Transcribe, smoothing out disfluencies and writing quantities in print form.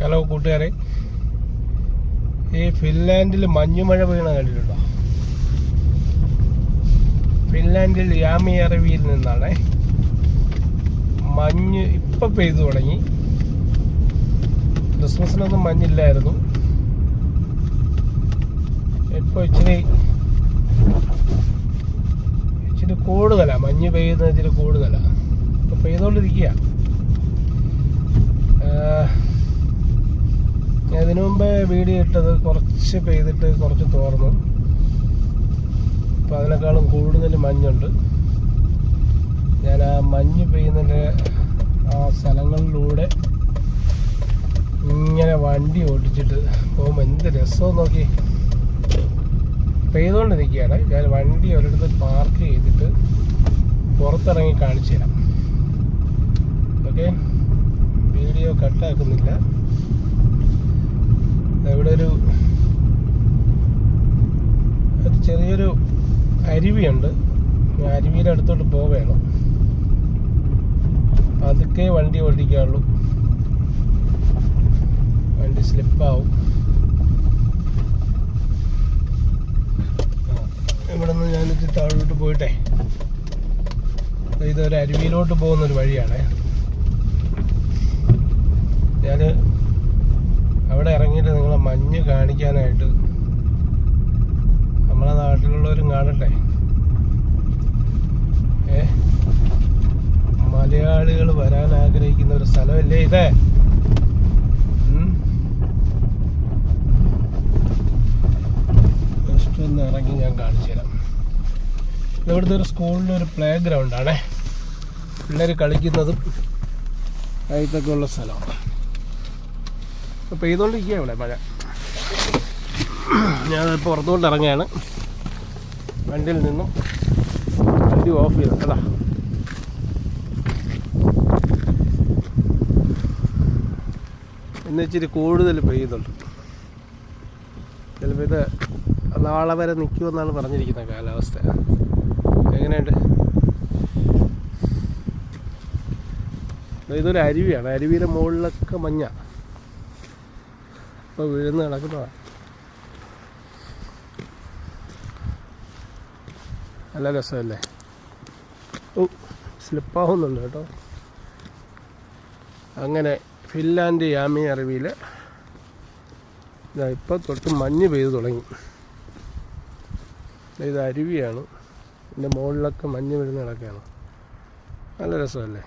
Hello കൂട്ടുകാരെ, ഈ ഫിൻലാൻഡിൽ മഞ്ഞുമഴ വീണ കണ്ടിട്ടുണ്ടോ? ഫിൻലാൻഡിൽ യാമി അരുവിയിൽ നിന്നാണ് മഞ്ഞ് ഇപ്പം പെയ്തു തുടങ്ങി. ക്രിസ്മസിനൊന്നും മഞ്ഞില്ലായിരുന്നു. ഇപ്പോൾ ഇച്ചിരി കൂടുതലാണ്, മഞ്ഞ് പെയ്യുന്നത് ഇച്ചിരി കൂടുതലാണ്. ഇപ്പം പെയ്തുകൊണ്ടിരിക്കുക. ഇതിനു മുമ്പേ വീഡിയോ ഇട്ടത് കുറച്ച് പെയ്തിട്ട് കുറച്ച് തോർന്നു. അപ്പോൾ അതിനേക്കാളും കൂടുതൽ മഞ്ഞുണ്ട്. ഞാൻ ആ മഞ്ഞ് പെയ്യുന്നതിൻ്റെ ആ സ്ഥലങ്ങളിലൂടെ ഇങ്ങനെ വണ്ടി ഓടിച്ചിട്ട് പോകുമ്പോൾ എന്ത് രസമെന്ന് നോക്കി. പെയ്തുകൊണ്ട് നിൽക്കുകയാണ്. ഞാൻ വണ്ടി ഒരിടത്ത് പാർക്ക് ചെയ്തിട്ട് പുറത്തിറങ്ങി കാണിച്ചു തരാം. ഓക്കെ, വീഡിയോ കട്ടാക്കുന്നില്ല. ഇവിടെ ഒരു ചെറിയൊരു അരുവിയുണ്ട്. അരുവിയുടെ അടുത്തോട്ട് പോവുകയാണ്. അതൊക്കെ വണ്ടി ഓടിക്കാനുള്ളൂ. വണ്ടി സ്ലിപ്പാവും. ഇവിടെ നിന്ന് ഞാനിത് താഴോട്ട് പോയിട്ടെ, ഇതൊരു അരുവിയിലോട്ട് പോകുന്നൊരു വഴിയാണ്. ഞാൻ അവിടെ ഇറങ്ങിയിട്ട് നിങ്ങളെ മഞ്ഞ് കാണിക്കാനായിട്ട് നമ്മളെ നാട്ടിലുള്ളവരും കാണട്ടെ. മലയാളികൾ വരാൻ ആഗ്രഹിക്കുന്ന ഒരു സ്ഥലമല്ലേ ഇത്? ജസ്റ്റ് ഒന്ന് ഇറങ്ങി ഞാൻ കാണിച്ചു തരാം. ഇവിടുത്തെ ഒരു സ്കൂളിൻ്റെ ഒരു പ്ലേ ഗ്രൗണ്ടാണേ. പിള്ളേർ കളിക്കുന്നതും ഇതൊക്കെ ഉള്ള സ്ഥലമാണ്. ഇപ്പോൾ പെയ്തുകൊണ്ടിരിക്കുക ഇവിടെ മഴ. ഞാനിപ്പോൾ പുറത്തുകൊണ്ട് ഇറങ്ങുകയാണ്. വണ്ടിയിൽ നിന്നും വണ്ടി ഓഫ് ചെയ്തു കേട്ടോ. ഇന്ന് ഇച്ചിരി കൂടുതൽ പെയ്യുന്നുണ്ട്. ചിലപ്പോൾ ഇത് നാളെ വരെ നിൽക്കുമെന്നാണ് പറഞ്ഞിരിക്കുന്നത് കാലാവസ്ഥ. എങ്ങനെയുണ്ട്? ഇതൊരു അരുവിയാണ്. അരുവിയുടെ മുകളിലൊക്കെ മഞ്ഞ ഇപ്പോൾ വീഴുന്ന് കിടക്കുന്നതാണ്. നല്ല രസമല്ലേ? സ്ലിപ്പാവുന്നുണ്ട് കേട്ടോ. അങ്ങനെ ഫിൻലാൻഡ് യാമി അരുവിയിൽ ഇപ്പം തൊട്ട് മഞ്ഞ് പെയ്തു തുടങ്ങി. ഇത് അരുവിയാണ്. ഇതിൻ്റെ മുകളിലൊക്കെ മഞ്ഞ് വീഴുന്ന കിടക്കുകയാണ്. നല്ല രസമല്ലേ?